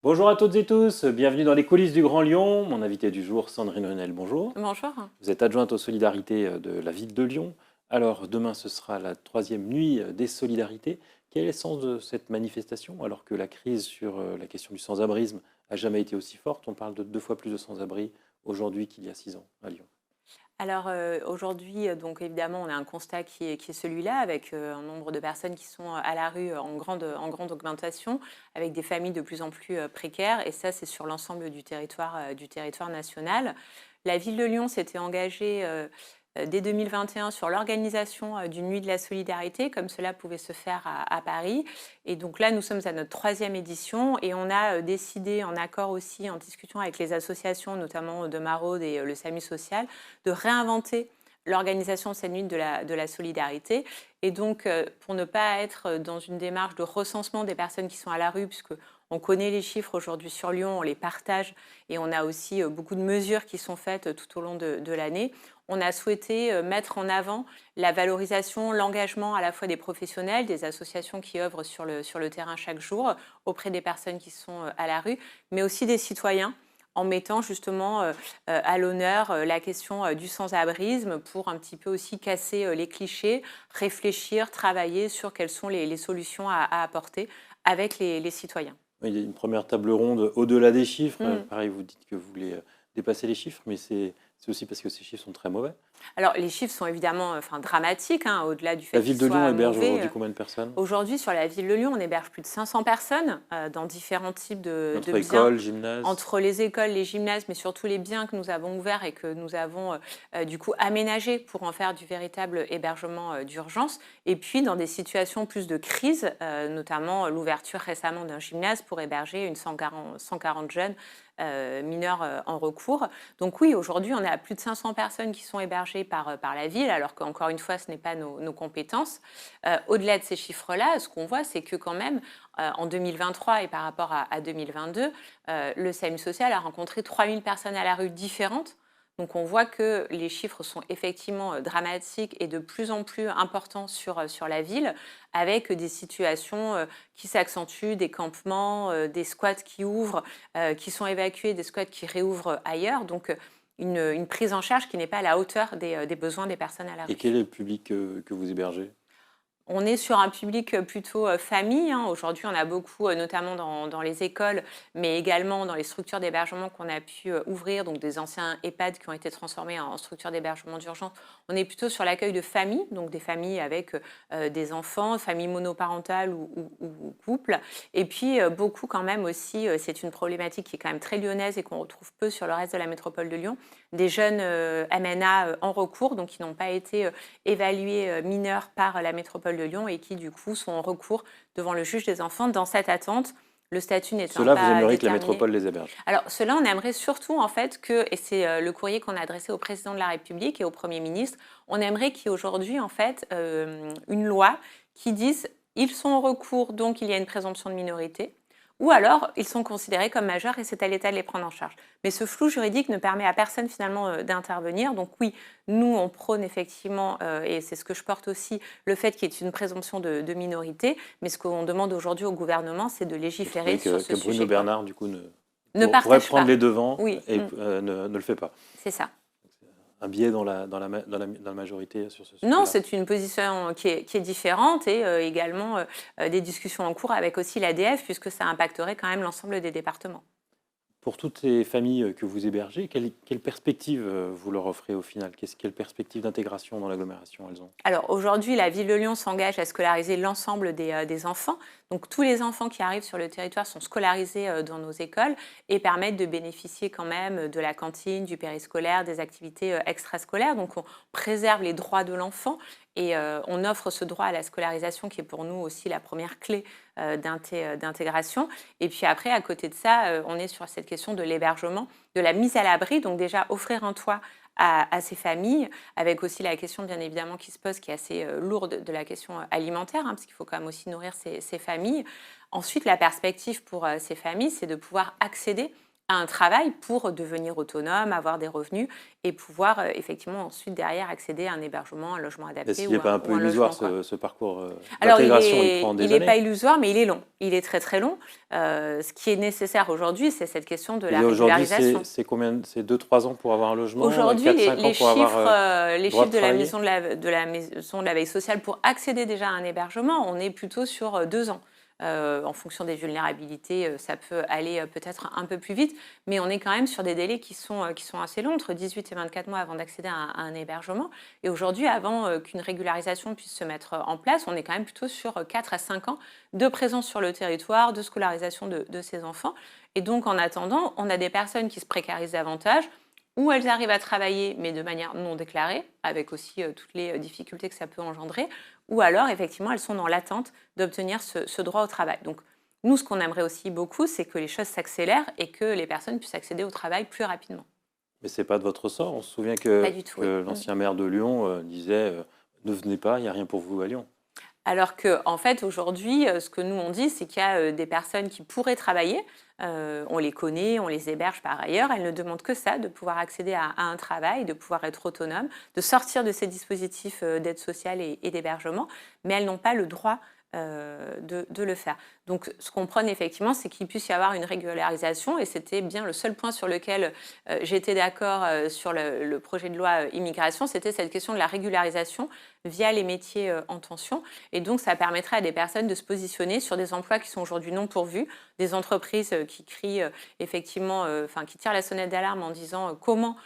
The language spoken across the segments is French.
Bonjour à toutes et tous, bienvenue dans les coulisses du Grand Lyon. Mon invité du jour, Sandrine Renel, bonjour. Bonjour. Vous êtes adjointe aux solidarités de la ville de Lyon. Alors demain, ce sera la troisième nuit des solidarités. Quel est le sens de cette manifestation alors que la crise sur la question du sans-abrisme a jamais été aussi forte? On parle de 2 fois plus de sans-abri aujourd'hui qu'il y a 6 ans à Lyon. Alors aujourd'hui, donc évidemment, on a un constat qui est celui-là, avec un nombre de personnes qui sont à la rue en grande augmentation, avec des familles de plus en plus précaires, et ça, c'est sur l'ensemble du territoire national. La ville de Lyon s'était engagée dès 2021 sur l'organisation d'une nuit de la solidarité, comme cela pouvait se faire à Paris. Et donc là, nous sommes à notre troisième édition et on a décidé, en accord aussi, en discussion avec les associations, notamment de Maraude et le SAMU social, de réinventer l'organisation de cette nuit de la solidarité. Et donc, pour ne pas être dans une démarche de recensement des personnes qui sont à la rue, puisque on connaît les chiffres aujourd'hui sur Lyon, on les partage et on a aussi beaucoup de mesures qui sont faites tout au long de l'année, on a souhaité mettre en avant la valorisation, l'engagement à la fois des professionnels, des associations qui œuvrent sur le terrain chaque jour auprès des personnes qui sont à la rue, mais aussi des citoyens, en mettant justement à l'honneur la question du sans-abrisme pour un petit peu aussi casser les clichés, réfléchir, travailler sur quelles sont les solutions à apporter avec les citoyens. Oui, il y a une première table ronde au-delà des chiffres. Mm. Pareil, vous dites que vous voulez dépasser les chiffres, mais c'est aussi parce que ces chiffres sont très mauvais. Alors, les chiffres sont évidemment dramatiques, hein, au-delà du La fait qu'ils ville de Lyon soient héberge mauvais. aujourd'hui combien de personnes? Aujourd'hui, sur la ville de Lyon, on héberge plus de 500 personnes dans différents types de Entre biens, écoles, gymnases. entre les écoles, les gymnases, mais surtout les biens que nous avons ouverts et que nous avons du coup aménagés pour en faire du véritable hébergement d'urgence. Et puis, dans des situations plus de crise, notamment l'ouverture récemment d'un gymnase pour héberger une 140 jeunes mineurs en recours. Donc oui, aujourd'hui, on a plus de 500 personnes qui sont hébergées par la ville, alors qu'encore une fois, ce n'est pas nos compétences. Au-delà de ces chiffres-là, ce qu'on voit, c'est que quand même, en 2023 et par rapport à 2022, le SAMU social a rencontré 3000 personnes à la rue différentes. Donc on voit que les chiffres sont effectivement dramatiques et de plus en plus importants sur la ville, avec des situations qui s'accentuent, des campements, des squats qui ouvrent, qui sont évacués, des squats qui réouvrent ailleurs. Donc une prise en charge qui n'est pas à la hauteur des besoins des personnes à la Et rue. quel est le public que vous hébergez? On est sur un public plutôt famille, hein. Aujourd'hui, on a beaucoup, notamment dans les écoles, mais également dans les structures d'hébergement qu'on a pu ouvrir, donc des anciens EHPAD qui ont été transformés en structures d'hébergement d'urgence. On est plutôt sur l'accueil de familles, donc des familles avec des enfants, familles monoparentales ou couples. Et puis, beaucoup quand même aussi, c'est une problématique qui est quand même très lyonnaise et qu'on retrouve peu sur le reste de la métropole de Lyon, des jeunes MNA en recours, donc qui n'ont pas été évalués mineurs par la métropole de Lyon et qui, du coup, sont en recours devant le juge des enfants dans cette attente, le statut n'étant Ceux-là, vous pas aimeriez que la déterminé. métropole les héberge. Alors, cela, on aimerait surtout, en fait, que, et c'est le courrier qu'on a adressé au président de la République et au Premier ministre, on aimerait qu'il y ait aujourd'hui, en fait, une loi qui dise ils sont en recours, donc il y a une présomption de minorité, ou alors ils sont considérés comme majeurs et c'est à l'État de les prendre en charge. Mais ce flou juridique ne permet à personne finalement d'intervenir. Donc oui, nous, on prône effectivement, et c'est ce que je porte aussi, le fait qu'il y ait une présomption de minorité, mais ce qu'on demande aujourd'hui au gouvernement, c'est de Vous légiférer trouvez sur que ce Bruno sujet-là. Bernard, du coup, Ne pourrait partage prendre pas. les devants Oui, et ne le fait pas? c'est ça. Un biais dans la majorité sur ce Non, sujet-là. c'est une position qui est différente et également des discussions en cours avec aussi l'ADF, puisque ça impacterait quand même l'ensemble des départements. Pour toutes ces familles que vous hébergez, quelle perspective vous leur offrez au final? Quelle perspective d'intégration dans l'agglomération elles ont? Alors aujourd'hui, la ville de Lyon s'engage à scolariser l'ensemble des enfants. Donc tous les enfants qui arrivent sur le territoire sont scolarisés dans nos écoles et permettent de bénéficier quand même de la cantine, du périscolaire, des activités extrascolaires. Donc on préserve les droits de l'enfant et on offre ce droit à la scolarisation qui est pour nous aussi la première clé d'intégration. Et puis après, à côté de ça, on est sur cette question de l'hébergement, de la mise à l'abri. Donc déjà, offrir un toit à ces familles, avec aussi la question bien évidemment qui se pose, qui est assez lourde, de la question alimentaire, hein, parce qu'il faut quand même aussi nourrir ces familles. Ensuite, la perspective pour ces familles, c'est de pouvoir accéder à un travail pour devenir autonome, avoir des revenus et pouvoir effectivement ensuite derrière accéder à un hébergement, un logement Est-ce adapté qu'il n'est pas un ou peu un logement, illusoire quoi. ce parcours Alors, d'intégration? Il prend il des est pas années. illusoire, mais il est long. Il est très, très long. Ce qui est nécessaire aujourd'hui, c'est cette question de Et la aujourd'hui, régularisation. c'est combien? C'est 2-3 ans pour avoir un logement et Aujourd'hui, 4-5 ans pour avoir les le droit de chiffres de la travailler? maison de la maison de la veille sociale pour accéder déjà à un hébergement, on est plutôt sur 2 ans. En fonction des vulnérabilités, ça peut aller peut-être un peu plus vite, mais on est quand même sur des délais qui sont assez longs, entre 18 et 24 mois avant d'accéder à un hébergement. Et aujourd'hui, avant qu'une régularisation puisse se mettre en place, on est quand même plutôt sur 4 à 5 ans de présence sur le territoire, de scolarisation de ces enfants. Et donc, en attendant, on a des personnes qui se précarisent davantage, ou elles arrivent à travailler, mais de manière non déclarée, avec aussi toutes les difficultés que ça peut engendrer, ou alors, effectivement, elles sont dans l'attente d'obtenir ce droit au travail. Donc, nous, ce qu'on aimerait aussi beaucoup, c'est que les choses s'accélèrent et que les personnes puissent accéder au travail plus rapidement. Mais ce n'est pas de votre ressort. On se souvient Pas du tout, oui. que l'ancien maire de Lyon disait ne venez pas, il n'y a rien pour vous à Lyon. Alors qu'en fait, aujourd'hui, ce que nous on dit, c'est qu'il y a des personnes qui pourraient travailler. On les connaît, on les héberge par ailleurs. Elles ne demandent que ça, de pouvoir accéder à un travail, de pouvoir être autonomes, de sortir de ces dispositifs d'aide sociale et d'hébergement, mais elles n'ont pas le droit de le faire. Donc, ce qu'on prône effectivement, c'est qu'il puisse y avoir une régularisation, et c'était bien le seul point sur lequel j'étais d'accord sur le projet de loi immigration, c'était cette question de la régularisation via les métiers en tension. Et donc, ça permettrait à des personnes de se positionner sur des emplois qui sont aujourd'hui non pourvus, des entreprises qui crient effectivement, qui tirent la sonnette d'alarme en disant comment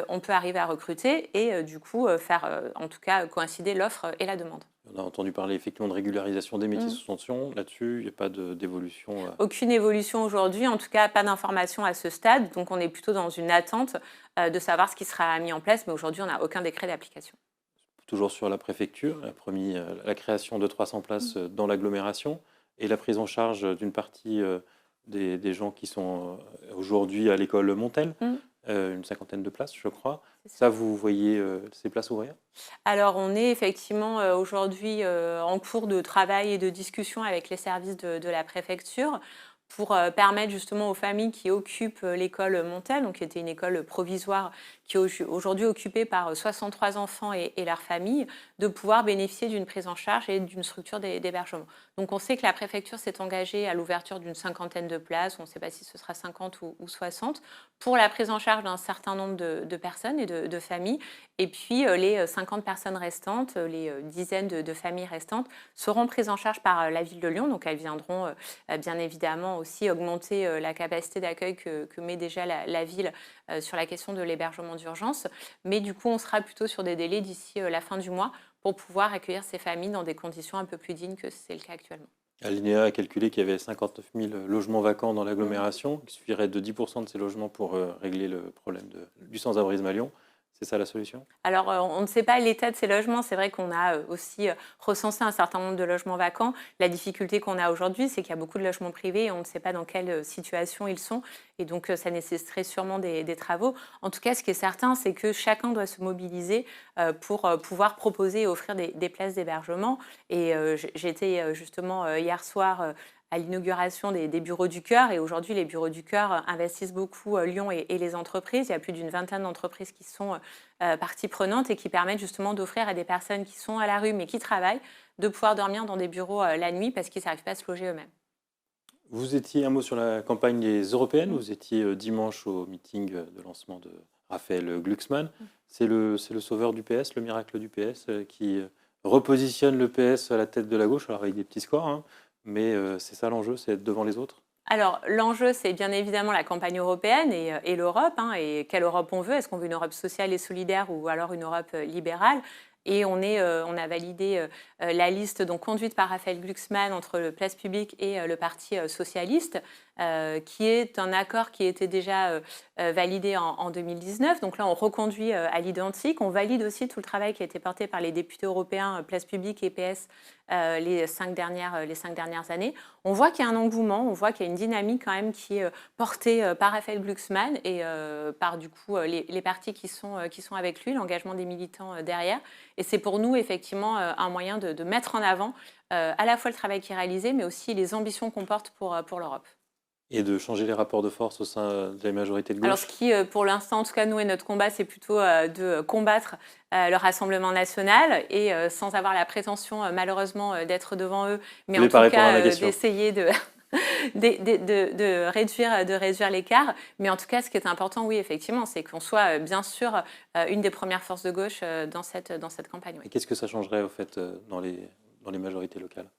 on peut arriver à recruter et du coup faire en tout cas coïncider l'offre et la demande. On a entendu parler effectivement de régularisation des métiers Mm. sous tension. Là-dessus, il n'y a pas d'évolution. Aucune évolution aujourd'hui, en tout cas pas d'information à ce stade. Donc on est plutôt dans une attente de savoir ce qui sera mis en place, mais aujourd'hui on n'a aucun décret d'application. Toujours sur la préfecture, a promis la création de 300 places dans l'agglomération et la prise en charge d'une partie des gens qui sont aujourd'hui à l'école Montel, Mm. une cinquantaine de places, je crois. C'est ça. Ça, vous voyez ces places ouvrir? Alors, on est effectivement aujourd'hui en cours de travail et de discussion avec les services de la préfecture pour permettre justement aux familles qui occupent l'école Montel, donc qui était une école provisoire qui est aujourd'hui occupée par 63 enfants et leurs familles, de pouvoir bénéficier d'une prise en charge et d'une structure d'hébergement. Donc on sait que la préfecture s'est engagée à l'ouverture d'une cinquantaine de places, on ne sait pas si ce sera 50 ou 60, pour la prise en charge d'un certain nombre de personnes et de familles. Et puis les 50 personnes restantes, les dizaines de familles restantes, seront prises en charge par la ville de Lyon. Donc elles viendront bien évidemment aussi augmenter la capacité d'accueil que met déjà la ville sur la question de l'hébergement d'urgence. Mais du coup, on sera plutôt sur des délais d'ici la fin du mois pour pouvoir accueillir ces familles dans des conditions un peu plus dignes que c'est le cas actuellement. Alinéa a calculé qu'il y avait 59 000 logements vacants dans Mmh. l'agglomération. Il suffirait de 10% de ces logements pour régler le problème du sans-abrisme à Lyon. C'est ça la solution? Alors, on ne sait pas l'état de ces logements. C'est vrai qu'on a aussi recensé un certain nombre de logements vacants. La difficulté qu'on a aujourd'hui, c'est qu'il y a beaucoup de logements privés et on ne sait pas dans quelle situation ils sont. Et donc, ça nécessiterait sûrement des travaux. En tout cas, ce qui est certain, c'est que chacun doit se mobiliser pour pouvoir proposer et offrir des places d'hébergement. Et j'étais justement hier soir à l'inauguration des bureaux du cœur. Et aujourd'hui, les bureaux du cœur investissent beaucoup Lyon et les entreprises. Il y a plus d'une vingtaine d'entreprises qui sont partie prenante et qui permettent justement d'offrir à des personnes qui sont à la rue mais qui travaillent de pouvoir dormir dans des bureaux la nuit parce qu'ils n'arrivent pas à se loger eux-mêmes. Vous étiez, un mot sur la campagne des européennes, Mm. vous étiez dimanche au meeting de lancement de Raphaël Glucksmann. Mm. C'est le sauveur du PS, le miracle du PS, qui repositionne le PS à la tête de la gauche, alors avec des petits scores, hein, mais c'est ça l'enjeu, c'est être devant les autres? Alors, l'enjeu, c'est bien évidemment la campagne européenne et l'Europe. Et quelle Europe on veut? Est-ce qu'on veut une Europe sociale et solidaire ou alors une Europe libérale? Et on a validé la liste donc, conduite par Raphaël Glucksmann entre le Place Publique et le Parti socialiste, qui est un accord qui était déjà validé en 2019. Donc là, on reconduit à l'identique. On valide aussi tout le travail qui a été porté par les députés européens Place Publique et PS les 5 dernières années. On voit qu'il y a un engouement, on voit qu'il y a une dynamique quand même qui est portée par Raphaël Glucksmann et par du coup les partis qui sont avec lui, l'engagement des militants derrière. Et c'est pour nous effectivement un moyen de mettre en avant à la fois le travail qui est réalisé, mais aussi les ambitions qu'on porte pour l'Europe. Et de changer les rapports de force au sein de la majorité de Alors, gauche? ce qui, pour l'instant, en tout cas, nous et notre combat, c'est plutôt de combattre le Rassemblement national et sans avoir la prétention, malheureusement, d'être devant eux, Vous mais en voulez pas tout répondre à ma cas, question. d'essayer de réduire l'écart. Mais en tout cas, ce qui est important, oui, effectivement, c'est qu'on soit bien sûr une des premières forces de gauche dans cette campagne. Et Oui. qu'est-ce que ça changerait, au fait, dans les majorités locales?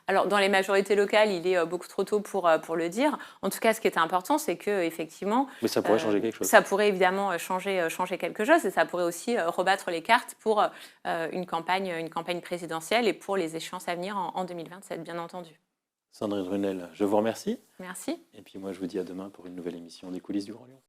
Alors, dans les majorités locales, il est beaucoup trop tôt pour le dire. En tout cas, ce qui est important, c'est qu'effectivement, Mais ça pourrait changer quelque chose. ça pourrait évidemment changer quelque chose et ça pourrait aussi rebattre les cartes pour une campagne présidentielle et pour les échéances à venir en 2027, bien entendu. Sandrine Runel, je vous remercie. Merci. Et puis moi, je vous dis à demain pour une nouvelle émission des coulisses du Grand Lyon.